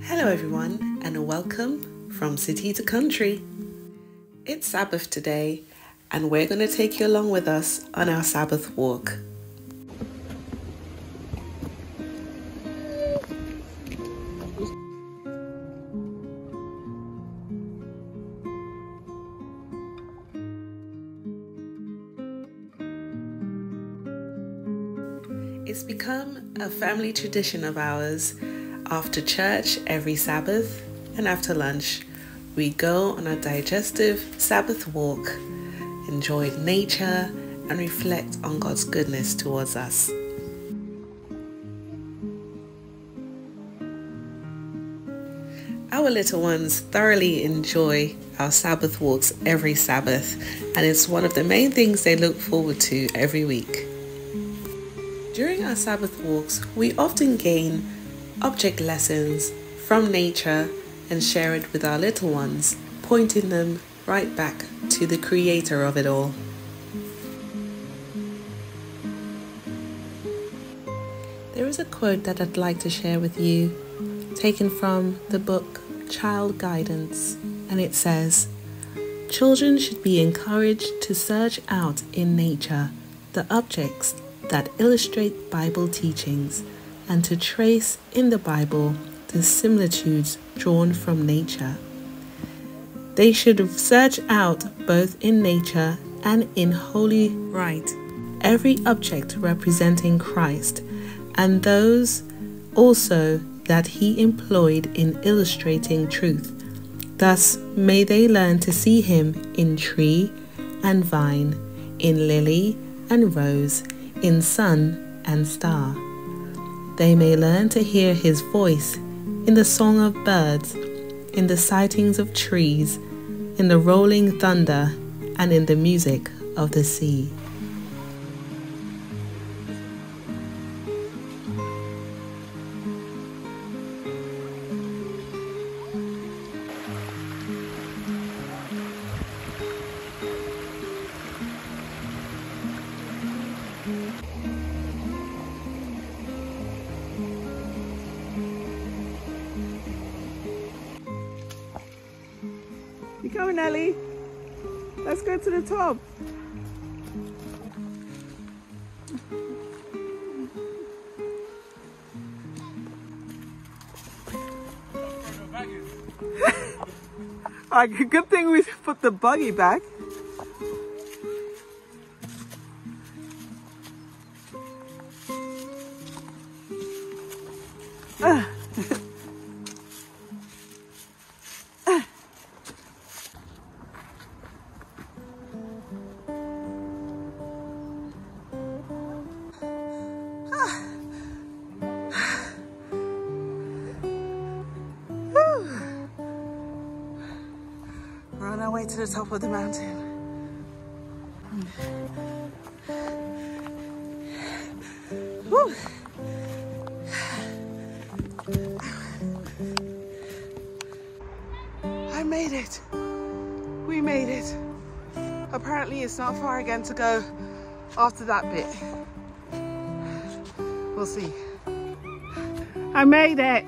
Hello everyone and welcome from city to country. It's Sabbath today and we're going to take you along with us on our Sabbath walk. It's become a family tradition of ours. After church every Sabbath and after lunch, we go on a digestive Sabbath walk, enjoy nature and reflect on God's goodness towards us. Our little ones thoroughly enjoy our Sabbath walks every Sabbath, and it's one of the main things they look forward to every week. During our Sabbath walks, we often gain object lessons from nature and share it with our little ones, pointing them right back to the creator of it all. There is a quote that I'd like to share with you, taken from the book Child Guidance, and it says, "Children should be encouraged to search out in nature the objects that illustrate Bible teachings and to trace in the Bible the similitudes drawn from nature. They should search out both in nature and in Holy Writ every object representing Christ and those also that he employed in illustrating truth. Thus may they learn to see him in tree and vine, in lily and rose, in sun and star. They may learn to hear his voice in the song of birds, in the sightings of trees, in the rolling thunder, and in the music of the sea." You coming, Ellie? Let's go to the top. Good thing we put the buggy back. We're on our way to the top of the mountain. Woo. I made it. We made it. Apparently it's not far again to go after that bit. We'll see. I made it.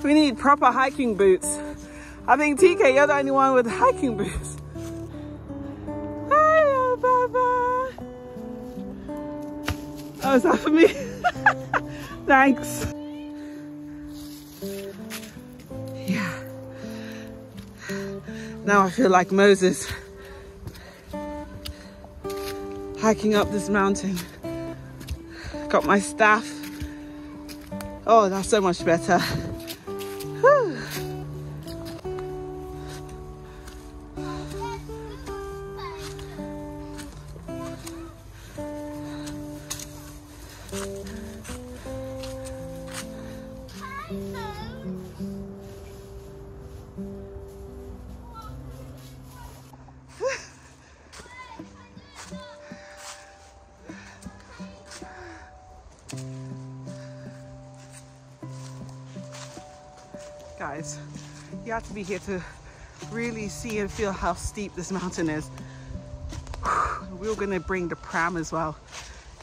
We need proper hiking boots. I think TK, you're the only one with hiking boots. Hiya, Baba. Oh, is that for me? Thanks. Yeah. Now I feel like Moses hiking up this mountain. Got my staff. Oh, that's so much better. Whew. guys. You have to be here to really see and feel how steep this mountain is. We were gonna bring the pram as well.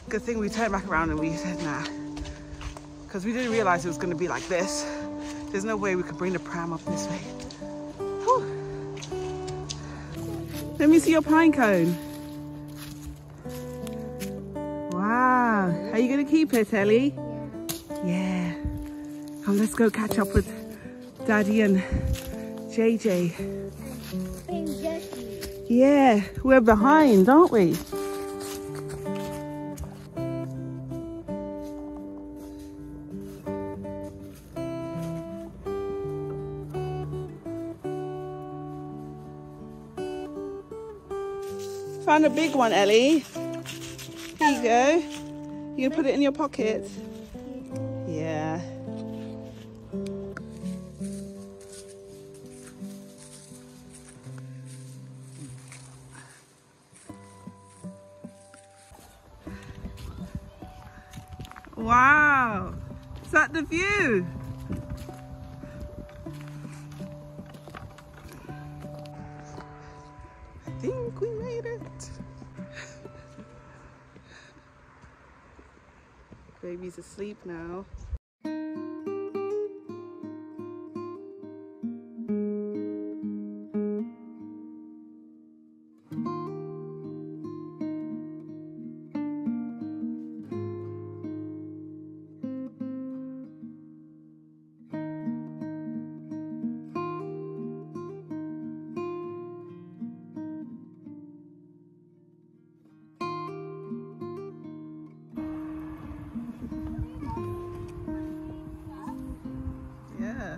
Good thing we turned back around and we said nah, because we didn't realize it was gonna be like this. There's no way we could bring the pram up this way. Whew. Let me see your pine cone. Wow, are you gonna keep it, Ellie? Yeah. Come, let's go catch up with Daddy and JJ. Yeah, we're behind, aren't we? Found a big one, Ellie. Here you go. You gonna put it in your pocket? Yeah. Wow, is that the view? I think we made it. Baby's asleep now. Yeah.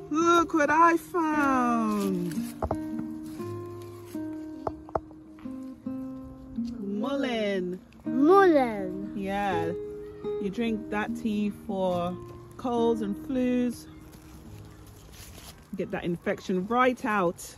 Look what I found. Mullein. Mullein. Yeah. You drink that tea for colds and flus. Get that infection right out.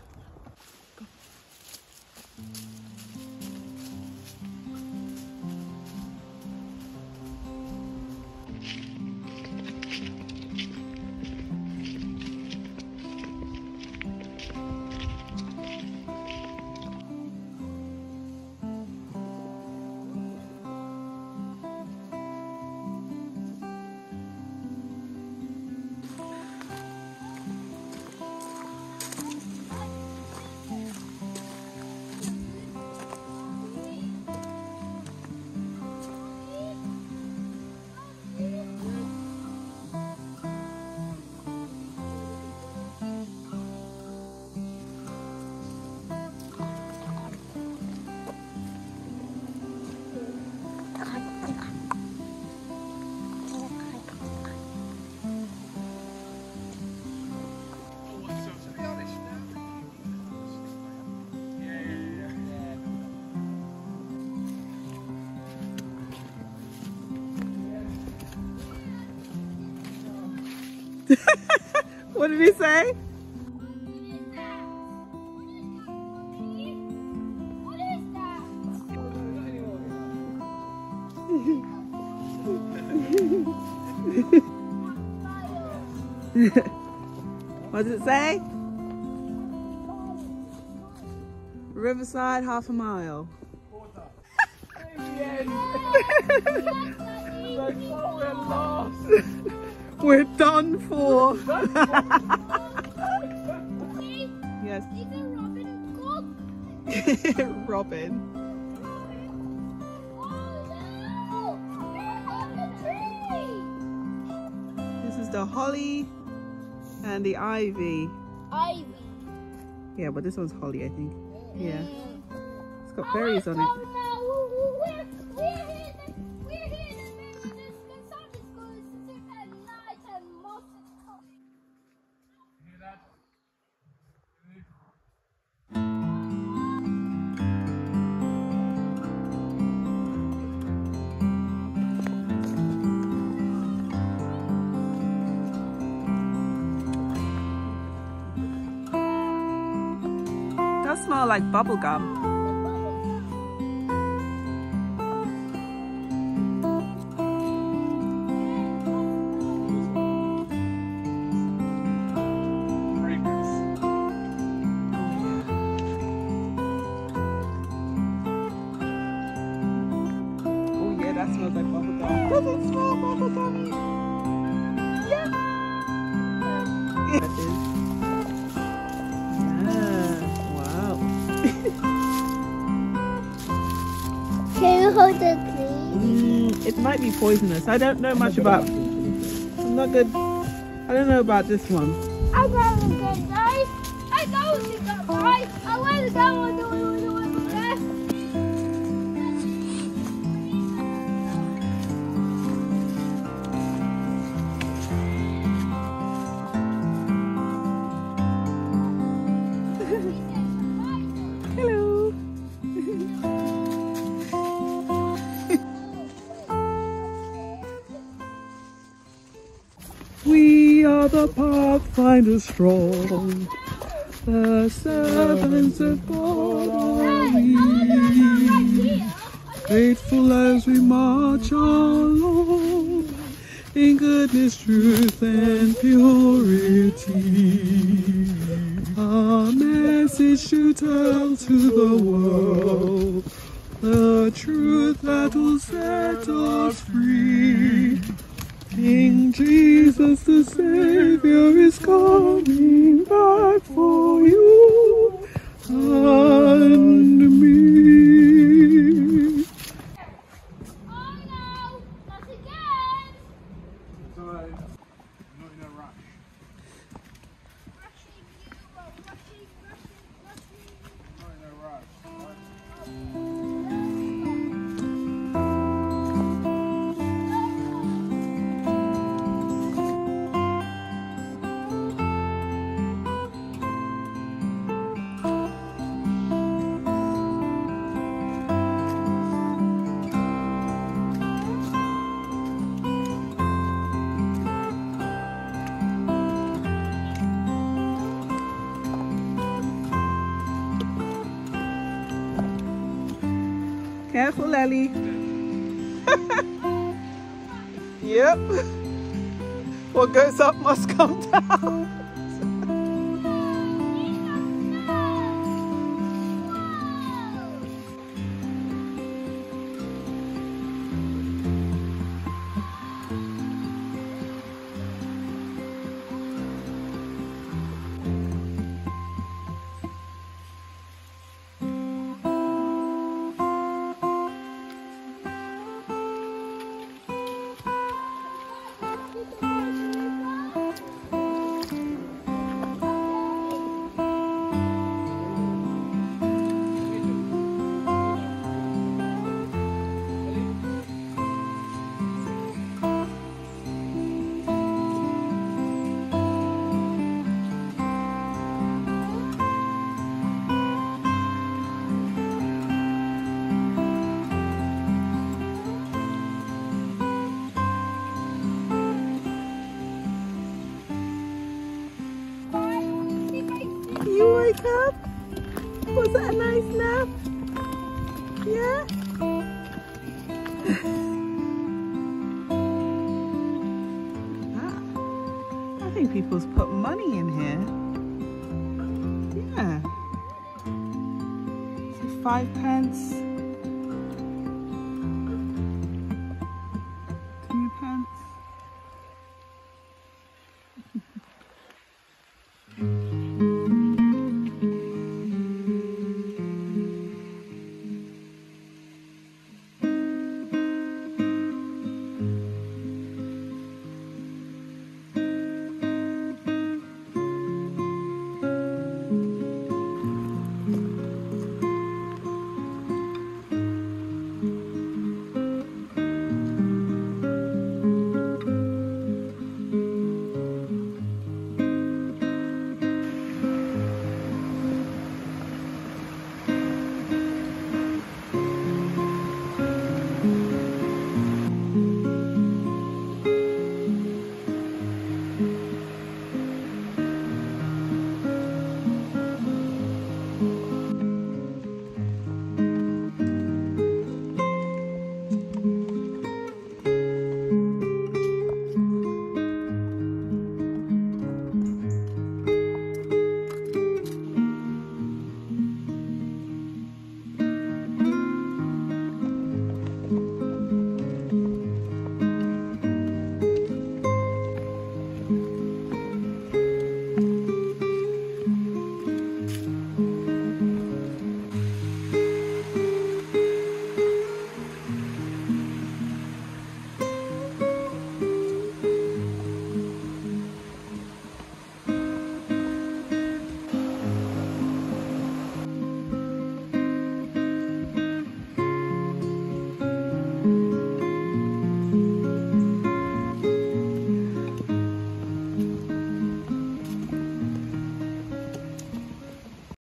What did he say? What does it say? Riverside, half a mile. We're lost. We're done for. Yes. Is it Robin Cook? Robin. Oh no! You're on the tree! This is the holly and the ivy. Ivy. Yeah, but this one's holly, I think. Yeah. It's got berries on it. Oh no! We're here. The sun is going to sit at night and moss is coming. Hear that? Does smell like bubble gum. Oh yeah, that smells like bubble gum. Does it smell bubble gummy? Yeah. It is. Wow. Can you hold it, please? It might be poisonous. I don't know much about. I'm not good. I don't know about this one. I'm going to get guys. I'm going to get guys. I want to go on the way. Hello. We are the pathfinders strong, the servants of God are we, faithful as we march along, in goodness, truth and purity. Our message to tell to the world, the truth that will set us free. King Jesus the Savior is coming back for you and me. Oh no, not again. So, not in a rush. Rushing you, rushing. Not in a rush. Careful, Ellie. Yep. What goes up must come down. You wake up? Was that a nice nap? Yeah? I think people's put money in here. Yeah. So 5 pence. 2 pence.